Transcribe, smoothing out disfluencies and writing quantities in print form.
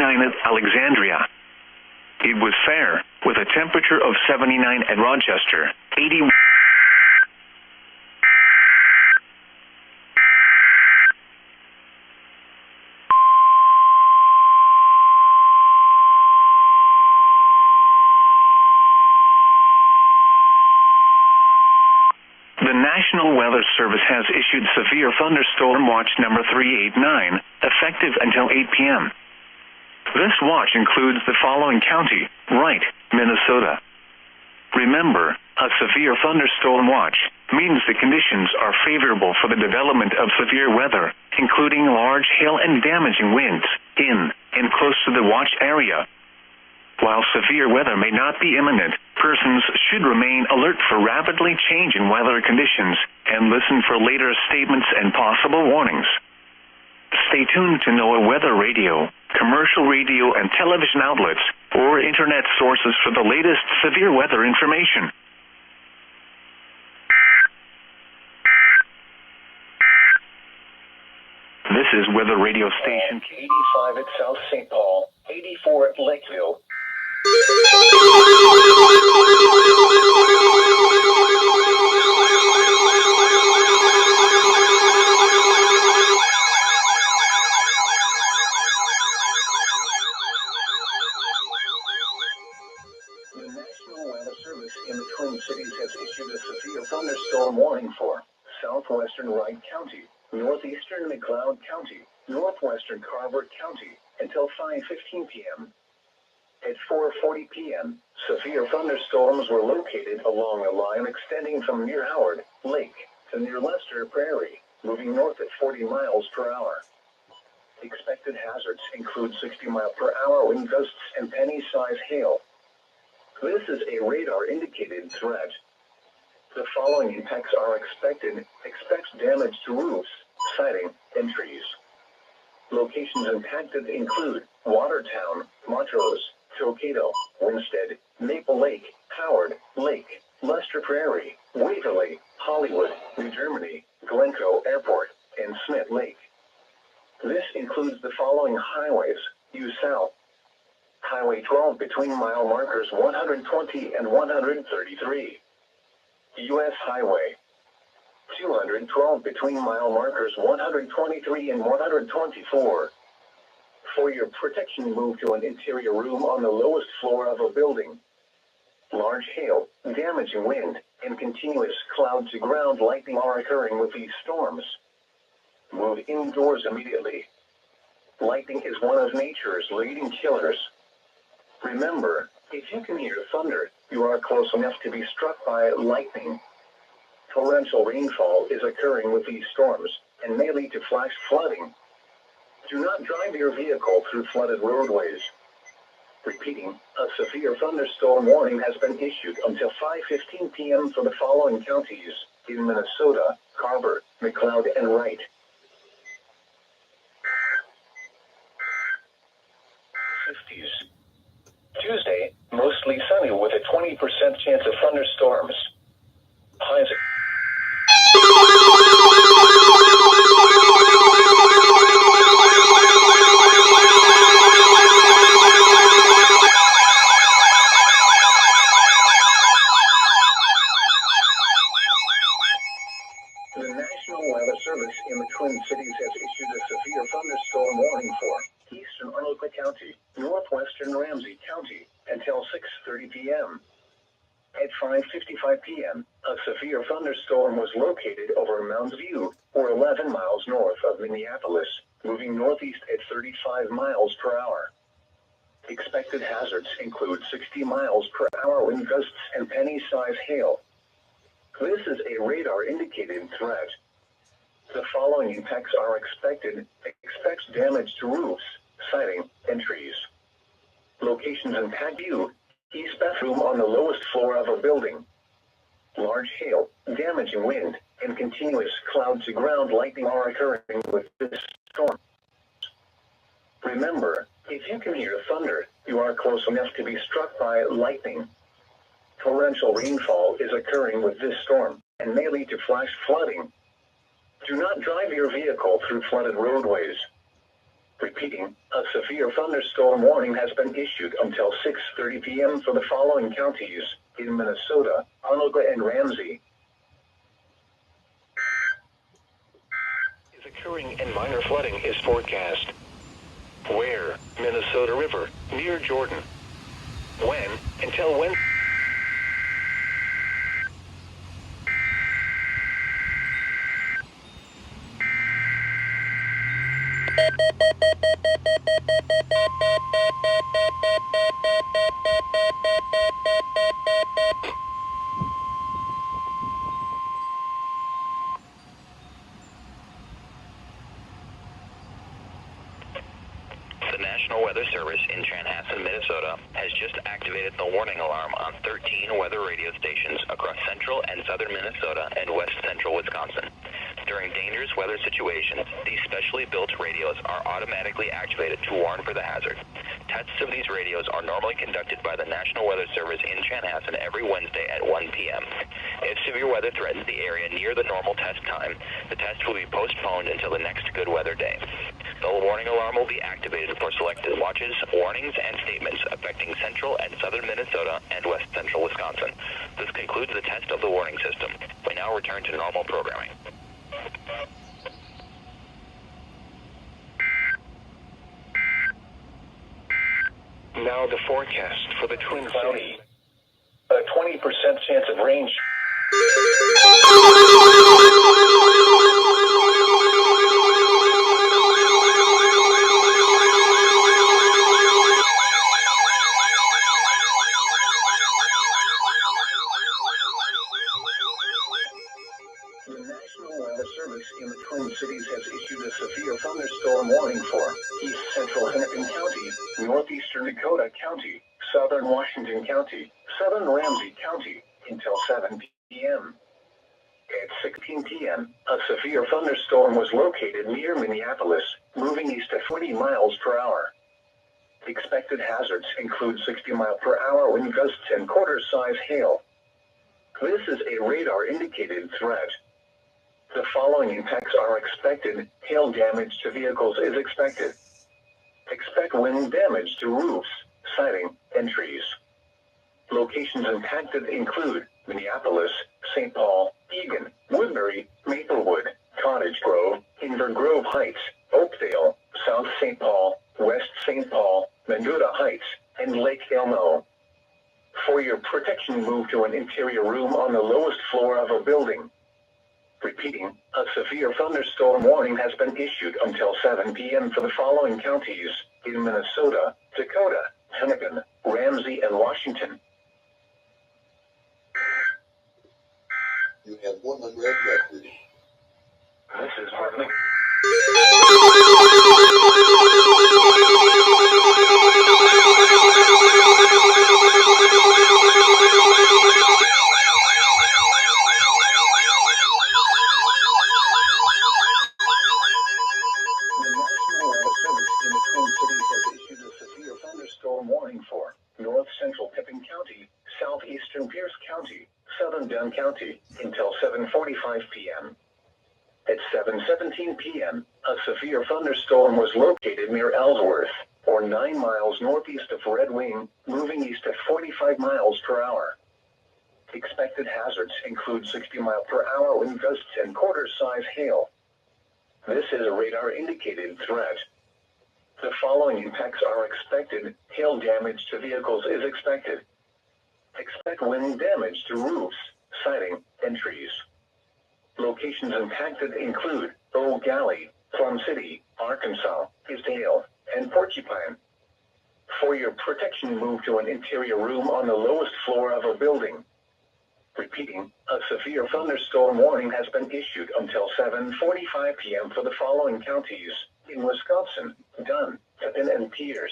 89 at Alexandria. It was fair, with a temperature of 79 at Rochester, 81. The National Weather Service has issued severe thunderstorm watch number 389, effective until 8 p.m. This watch includes the following county: Wright, Minnesota. Remember, a severe thunderstorm watch means the conditions are favorable for the development of severe weather, including large hail and damaging winds, in and close to the watch area. While severe weather may not be imminent, persons should remain alert for rapidly changing weather conditions and listen for later statements and possible warnings. Stay tuned to NOAA weather radio, commercial radio and television outlets, or internet sources for the latest severe weather information. This is weather radio station 85 at South St. Paul, 84 at Lakeville. The National Weather Service in the Twin Cities has issued a severe thunderstorm warning for southwestern Wright County, northeastern McLeod County, northwestern Carver County, until 5:15 p.m. At 4:40 p.m., severe thunderstorms were located along a line extending from near Howard Lake to near Lester Prairie, moving north at 40 miles per hour. Expected hazards include 60-mile-per-hour wind gusts and penny-sized hail. This is a radar-indicated threat. The following impacts are expected. Expect damage to roofs, siding, and trees. Locations impacted include Watertown, Montrose, Tokado, Winstead, Maple Lake, Howard Lake, Lester Prairie, Waverly, Hollywood, New Germany, Glencoe Airport, and Smith Lake. This includes the following highways: due south. Highway 12 between mile markers 120 and 133. U.S. Highway 212 between mile markers 123 and 124. For your protection, move to an interior room on the lowest floor of a building. Large hail, damaging wind, and continuous cloud-to-ground lightning are occurring with these storms. Move indoors immediately. Lightning is one of nature's leading killers. Remember, if you can hear thunder, you are close enough to be struck by lightning. Torrential rainfall is occurring with these storms and may lead to flash flooding. Do not drive your vehicle through flooded roadways. Repeating, a severe thunderstorm warning has been issued until 5:15 p.m. for the following counties in Minnesota: Carver, McLeod, and Wright. 50s. Tuesday, mostly sunny with a 20% chance of thunderstorms. Highs. The National Weather Service in the Twin Cities has issued a severe thunderstorm warning for eastern Arlington County, northwestern Ramsey County, until 6:30 p.m. At 5:55 p.m., a severe thunderstorm was located over Mounds View, or 11 miles north of Minneapolis, moving northeast at 35 miles per hour. Expected hazards include 60 miles per hour wind gusts and penny-sized hail. This is a radar-indicated threat. The following impacts are expected. Expect damage to roofs, siding, and trees. Locations impact you: east bathroom on the lowest floor of a building. Large hail, damaging wind, and continuous cloud-to-ground lightning are occurring with this storm. Remember, if you can hear thunder, you are close enough to be struck by lightning. Torrential rainfall is occurring with this storm and may lead to flash flooding. Do not drive your vehicle through flooded roadways. Repeating, a severe thunderstorm warning has been issued until 6:30 p.m. for the following counties in Minnesota, Onondaga and Ramsey. Is occurring and minor flooding is forecast. Where? Minnesota River, near Jordan. When? Until when? The National Weather Service in Chanhassen, Minnesota, has just activated the warning alarm on 13 weather radio stations across central and southern Minnesota and west central Wisconsin. During dangerous weather situations, these specially built radios are automatically activated to warn for the hazard. Tests of these radios are normally conducted by the National Weather Service in Chanhassen every Wednesday at 1 p.m. If severe weather threatens the area near the normal test time, the test will be postponed until the next good weather day. The warning alarm will be activated for selected watches, warnings, and statements affecting central and southern Minnesota and west central Wisconsin. This concludes the test of the warning system. We now return to normal programming. Now the forecast for the Twin Cities. A 20% chance of rain. The National Weather Service in the Twin Cities has issued a severe thunderstorm warning for east central Hennepin County, northeastern Dakota County, southern Washington County, southern Ramsey County, until 7 p.m. At 6:15 p.m., a severe thunderstorm was located near Minneapolis, moving east at 20 miles per hour. Expected hazards include 60-mile-per-hour wind gusts and quarter-size hail. This is a radar-indicated threat. The following impacts are expected. Hail damage to vehicles is expected. Expect wind damage to roofs, siding, and trees. Locations impacted include Minneapolis, St. Paul, Eagan, Woodbury, Maplewood, Cottage Grove, Inver Grove Heights, Oakdale, South St. Paul, West St. Paul, Mendota Heights, and Lake Elmo. For your protection, move to an interior room on the lowest floor of a building. Repeating, a severe thunderstorm warning has been issued until 7 p.m. for the following counties in Minnesota, Dakota, Hennepin, Ramsey, and Washington. You have one unread message. This is Hartley. Warning for north central Pepin County, southeastern Pierce County, southern Dunn County, until 7:45 p.m. At 7:17 p.m., a severe thunderstorm was located near Ellsworth, or 9 miles northeast of Red Wing, moving east at 45 miles per hour. Expected hazards include 60-mile-per-hour wind gusts and quarter-size hail. This is a radar-indicated threat. The following impacts are expected. Hail damage to vehicles is expected. Expect wind damage to roofs, siding, and trees. Locations impacted include Oak Alley, Plum City, Arkansas, Isdale, and Porcupine. For your protection, move to an interior room on the lowest floor of a building. Repeating, a severe thunderstorm warning has been issued until 7:45 p.m. for the following counties in Wisconsin: Dunn, Pepin, and Pierce.